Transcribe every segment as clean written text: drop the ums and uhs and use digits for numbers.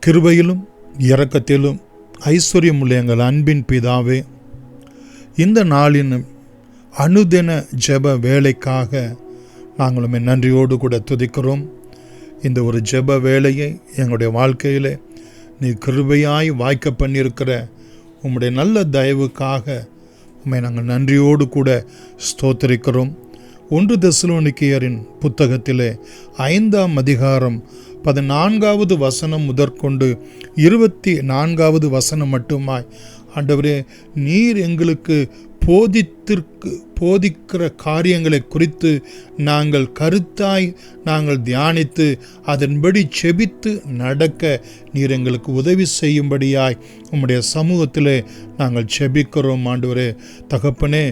கிருபையிலும் இரக்கத்திலும் ஐஸ்வர்யமுள்ள எங்கள் அன்பின் பிதாவே, இந்த நாளின் அனுதின ஜெப வேலைக்காக நாங்களும் நன்றியோடு கூட துதிக்கிறோம். இந்த ஒரு ஜெப வேலையை எங்களுடைய வாழ்க்கையில் நீ கிருபையாய் வாய்க்க பண்ணியிருக்கிற உம்முடைய நல்ல தயவுக்காக உம்மை நாங்கள் நன்றியோடு கூட ஸ்தோத்திரிக்கிறோம். 1 தெசலோனிக்கேயரின் புத்தகத்திலே 5ஆம் அதிகாரம் 14வது வசனம் முதற்கொண்டு 24வது வசனம் மட்டுமாய், ஆண்டவரே, நீர் எங்களுக்கு போதிக்கிற காரியங்களை குறித்து நாங்கள் கருத்தாய் தியானித்து அதன்படி செபித்து நடக்க நீர் எங்களுக்கு உதவி செய்யும்படியாய் உம்முடைய சமூகத்திலே நாங்கள் செபிக்கிறோம். ஆண்டவரே தகப்பனே,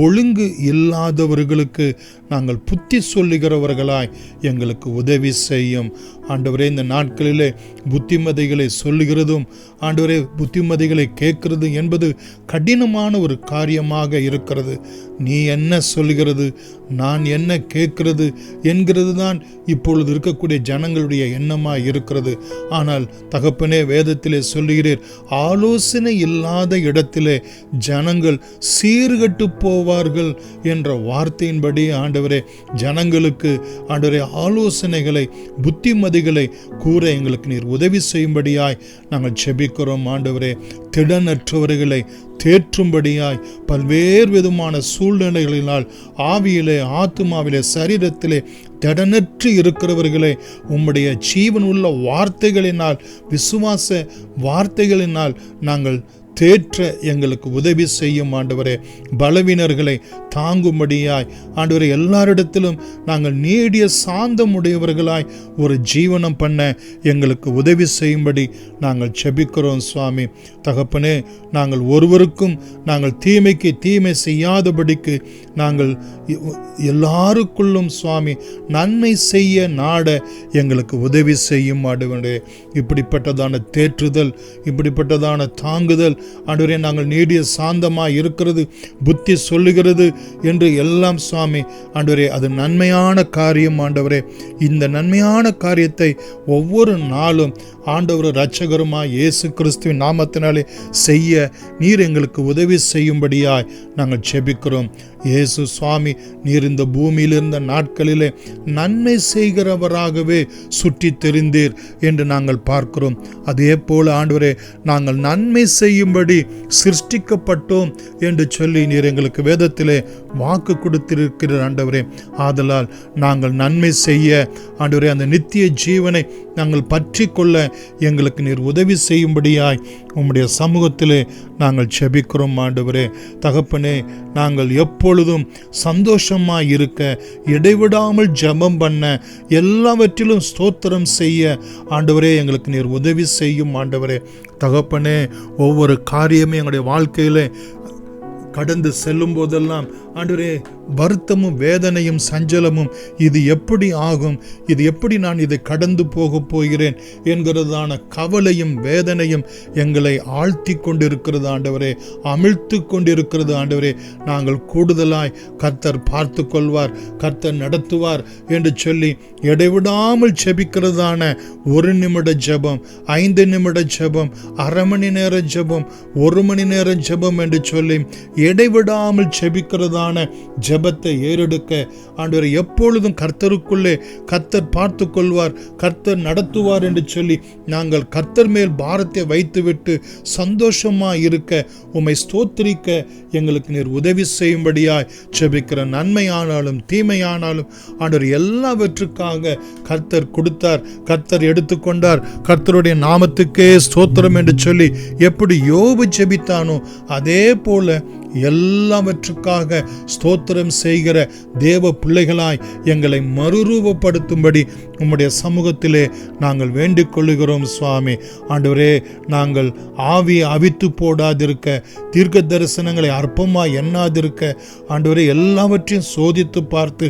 ஒழுங்கு இல்லாதவர்களுக்கு நாங்கள் புத்தி சொல்லுகிறவர்களாய் எங்களுக்கு உதவி செய்யும். ஆண்டவரே, இந்த நாட்களிலே புத்திமதிகளை சொல்லுகிறதும் ஆண்டவரே புத்திமதிகளை கேட்கிறது என்பது கடினமான ஒரு காரியமாக இருக்கிறது. நீ என்ன சொல்கிறது, நான் என்ன கேட்கிறது என்கிறது தான் இப்பொழுது இருக்கக்கூடிய ஜனங்களுடைய எண்ணமாக இருக்கிறது. ஆனால் தகப்பனே, வேதத்திலே சொல்லுகிறீர், ஆலோசனை இல்லாத இடத்திலே ஜனங்கள் சீர்கட்டு போவார்கள் என்ற வார்த்தையின்படி ஆண்டவரே, ஜனங்களுக்கு ஆண்டவரே ஆலோசனைகளை புத்திமதிகளை கூற எங்களுக்கு நீர் உதவி செய்யும்படியாய் நாங்கள் செபிக்கிறோம். ஆண்டவரே, திடனற்றவர்களை தேற்றும்படியாய் பல்வேறு விதமான சூழ்நிலைகளினால் ஆவியிலே, ஆத்துமாவிலே, சரீரத்திலே திடனற்று இருக்கிறவர்களை உம்முடைய ஜீவனுள்ள வார்த்தைகளினால், விசுவாச வார்த்தைகளினால் நாங்கள் தேற்ற எங்களுக்கு உதவி செய்யும். ஆண்டவரே, பலவீனர்களை தாங்கும்படியாய் ஆண்டவரே, எல்லாரிடத்திலும் நாங்கள் நீடிய சாந்தம் உடையவர்களாய் ஒரு ஜீவனம் பண்ண எங்களுக்கு உதவி செய்யும்படி நாங்கள் செபிக்கிறோம். சுவாமி தகப்பனே, நாங்கள் ஒருவருக்கும் நாங்கள் தீமைக்கு தீமை செய்யாதபடிக்கு நாங்கள் எல்லாருக்குள்ளும் சுவாமி நன்மை செய்ய நாட எங்களுக்கு உதவி செய்யும். ஆண்டவரே, இப்படிப்பட்டதான தேற்றுதல், இப்படிப்பட்டதான தாங்குதல் ஆண்டவரே, நாங்கள் நீடிய சாந்தமாய் இருக்கிறது, புத்தி சொல்லுகிறது என்று எல்லாம் சுவாமி ஆண்டவரே, அது நன்மையான காரியம். ஆண்டவரே, இந்த நன்மையான காரியத்தை ஒவ்வொரு நாளும் ஆண்டவர் இரட்சகருமாய் இயேசு கிறிஸ்துவின் நாமத்தினாலே செய்ய நீர் எங்களுக்கு உதவி செய்யும்படியாய் நாங்கள் செபிக்கிறோம். இயேசு சுவாமி, நீர் இந்த பூமியில் இருந்த நாட்களிலே நன்மை செய்கிறவராகவே சுற்றி தெரிந்தீர் என்று நாங்கள் பார்க்கிறோம். அதே போல ஆண்டவரே, நாங்கள் நன்மை செய்யும்படி சிருஷ்டிக்கப்பட்டோம் என்று சொல்லி நீர் எங்களுக்கு வேதத்திலே வாக்கு கொடுத்திருக்கிறார். ஆண்டவரே, ஆதலால் நாங்கள் நன்மை செய்ய ஆண்டவரே, அந்த நித்திய ஜீவனை நாங்கள் பற்றி கொள்ள எங்களுக்கு நீர் உதவி செய்யும்படியாய் உம்முடைய சமூகத்திலே நாங்கள் செபிக்கிறோம். ஆண்டவரே தகப்பனே, நாங்கள் எப்பொழுதும் சந்தோஷமாய் இருக்க, இடைவிடாமல் ஜெபம் பண்ண, எல்லாவற்றிலும் ஸ்தோத்திரம் செய்ய ஆண்டவரே எங்களுக்கு நீர் உதவி செய்யும். ஆண்டவரே தகப்பனே, ஒவ்வொரு காரியமே எங்களுடைய வாழ்க்கையிலே கடந்து செல்லும் போதெல்லாம் ஆண்டவரே வருத்தமும் வேதனையும் சஞ்சலமும், இது எப்படி ஆகும், இது எப்படி நான் இதை கடந்து போக போகிறேன் என்கிறதான கவலையும் வேதனையும் எங்களை ஆழ்த்தி கொண்டிருக்கிறது. ஆண்டவரே, அமிழ்த்து கொண்டிருக்கிறது. ஆண்டவரே, நாங்கள் கூடுதலாய் கர்த்தர் பார்த்து கொள்வார், கர்த்தர் நடத்துவார் என்று சொல்லி இடைவிடாமல் செபிக்கிறதான 1 நிமிட ஜெபம், 5 நிமிட ஜெபம், அரை மணி நேர ஜெபம், 1 மணி நேரம் ஜெபம் என்று சொல்லி இடைவிடாமல் செபிக்கிறதான ஜெபத்தை ஏறெடுக்க ஆண்டவரே, எப்பொழுதும் கர்த்தருக்குள்ளே கர்த்தர் பார்த்து கொள்வார், கர்த்தர் நடத்துவார் என்று சொல்லி நாங்கள் கர்த்தர் மேல் பாரத்தை வைத்துவிட்டு சந்தோஷமாய் இருக்க, உம்மை ஸ்தோத்திரிக்க எங்களுக்கு நீர் உதவி செய்யும்படியாய் செபிக்கிற. நன்மையானாலும் தீமையானாலும் ஆண்டவர் எல்லாவற்றுக்காக கர்த்தர் கொடுத்தார், கர்த்தர் எடுத்துக்கொண்டார். கர்த்தருடைய நாமத்துக்கே ஸ்தோத்திரம் என்று சொல்லி எப்படி யோபு ஜெபித்தானோ அதே போல எல்லாவற்றுக்காக ஸ்தோத்திரம் செய்கிற தேவ பிள்ளைகளாய் எங்களை மறுரூபப்படுத்தும்படி உம்முடைய சமூகத்திலே நாங்கள் வேண்டிக் கொள்ளுகிறோம். சுவாமி ஆண்டவரே, நாங்கள் ஆவியை அவித்து போடாதிருக்க, தீர்க்க தரிசனங்களை அற்பமாய் எண்ணாதிருக்க, ஆண்டவரே எல்லாவற்றையும் சோதித்து பார்த்து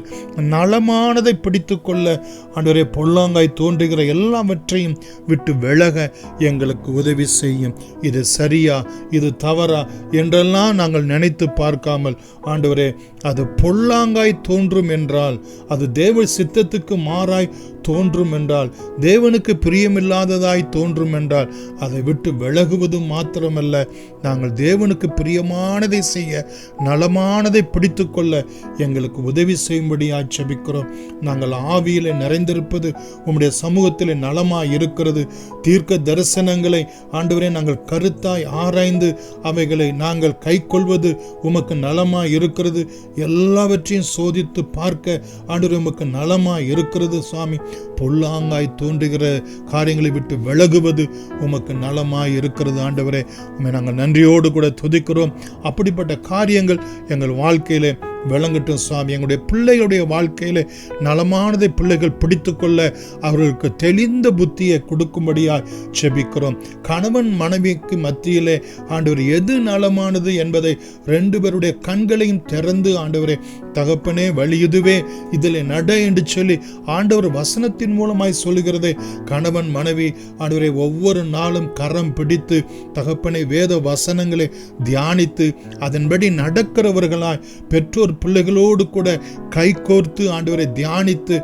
நலமானதை பிடித்து கொள்ள ஆண்டவரே, பொல்லாங்காய் தோன்றுகிற எல்லாவற்றையும் விட்டு விலக எங்களுக்கு உதவி செய்யும். இது சரியா, இது தவறா என்றெல்லாம் நாங்கள் நினைத்து பார்க்காமல் ஆண்டவரே, அது பொல்லாங்காய் தோன்றும் என்றால், அது தேவ சித்தத்துக்கு மாறாய் தோன்றும் என்றால், தேவனுக்கு பிரியமில்லாததாய் தோன்றும் என்றால் அதை விட்டு விலகுவது மாத்திரமல்ல, நாங்கள் தேவனுக்கு பிரியமானதை செய்ய, நலமானதை பிடித்து கொள்ள எங்களுக்கு உதவி செய்யும்படியாய் ஜெபிக்கிறோம். நாங்கள் ஆவியிலே நிறைந்திருப்பது உம்முடைய சமூகத்திலே நலமாய் இருக்கிறது. தீர்க்க தரிசனங்களை ஆண்டவரே நாங்கள் கருத்தாய் ஆராய்ந்து அவைகளை நாங்கள் கை கொள்வது உமக்கு நலமாய் இருக்கிறது. எல்லாவற்றையும் சோதித்து பார்க்க ஆண்டவரே உமக்கு நலமாய் இருக்கிறது சுவாமி. பொல்லாங்காய் தோன்றுகிற காரியங்களை விட்டு விலகுவது உமக்கு நலமாய் இருக்கிறது ஆண்டவரே. உம்மை நாங்கள் நன்றியோடு கூட துதிக்கிறோம். அப்படிப்பட்ட காரியங்கள் எங்கள் வாழ்க்கையிலே விளங்கட்டும் சுவாமி. எங்களுடைய பிள்ளைகளுடைய வாழ்க்கையில நலமானதை பிள்ளைகள் பிடித்து கொள்ள அவர்களுக்கு தெளிந்த புத்தியை கொடுக்கும்படியாய் ஜெபிக்கிறோம். கணவன் மனைவிக்கு மத்தியிலே ஆண்டவர் எது நலமானது என்பதை 2 பேருடைய கண்களையும் திறந்து ஆண்டவரே தகப்பனே வழி இதுவே, இதில் நட என்று சொல்லி ஆண்டவர் வசனத்தின் மூலமாய் சொல்லுகிறதே. கணவன் மனைவி ஆண்டவரை ஒவ்வொரு நாளும் கரம் பிடித்து தகப்பனை வேத வசனங்களை தியானித்து அதன்படி நடக்கிறவர்களாய், பெற்றோர் பிள்ளைகளோடு கூட கை கோர்த்து ஆண்டவரை தியானித்து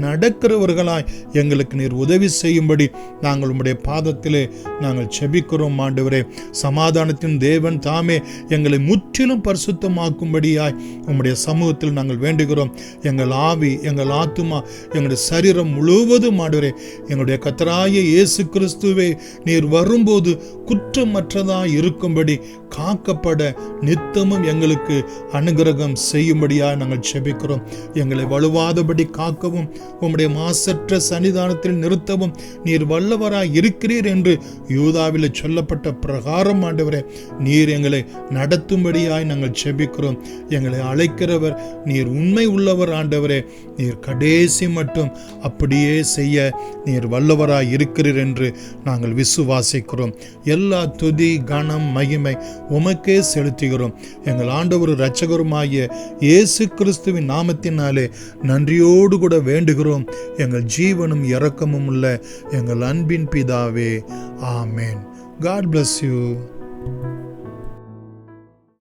நடக்கிறவர்களாய் எங்களுக்கு நீர் உதவி செய்யும்படி நாங்கள் உம்முடைய பாதத்திலே நாங்கள் ஜெபிக்கிறோம் ஆண்டவரே. சமாதானத்தின் தேவன் தாமே எங்களை முற்றிலும் பரிசுத்தமாக்கும்படியாய் உம்முடைய சமூகத்தில் நாங்கள் வேண்டுகிறோம். எங்கள் ஆவி, எங்கள் ஆத்துமா, எங்களுடைய சரீரம் முழுவதும் ஆண்டவரே எங்களுடைய கர்த்தராகிய இயேசு கிறிஸ்துவே நீர் வரும்போது குற்றமற்றதாய் இருக்கும்படி காக்கப்பட நித்தமும் எங்களுக்கு அனுகிரகம் செய்யும்படியாக நாங்கள் ஜெபிக்கிறோம். எங்களை வலுவாதபடி காக்கவும் உம்முடைய மாசற்ற சன்னிதானத்தில் நிறுத்தவும் நீர் வல்லவராய் இருக்கிறீர் என்று யூதாவில் சொல்லப்பட்ட பிரகாரம் ஆண்டவரே நீர் எங்களை நடத்தும்படியாய் நாங்கள் ஜெபிக்கிறோம். எங்களை அழைக்கிறவர் நீர் உண்மை உள்ளவர் ஆண்டவரே. நீர் கடைசி மட்டும் அப்படியே செய்ய நீர் வல்லவராய் இருக்கிறீர் என்று நாங்கள் விசுவாசிக்கிறோம். எல்லா துதி கனம் மகிமை உமக்கே செலுத்துகிறோம். எங்கள் ஆண்டவர் இரட்சகருமாகிய இயேசு கிறிஸ்துவின் நாமத்தினாலே நன்றியோடு கூட வேண்டுகிறோம். எங்கள் ஜீவனும் இரக்கமும் உள்ள எங்கள் அன்பின் பிதாவே, ஆமேன். God bless you.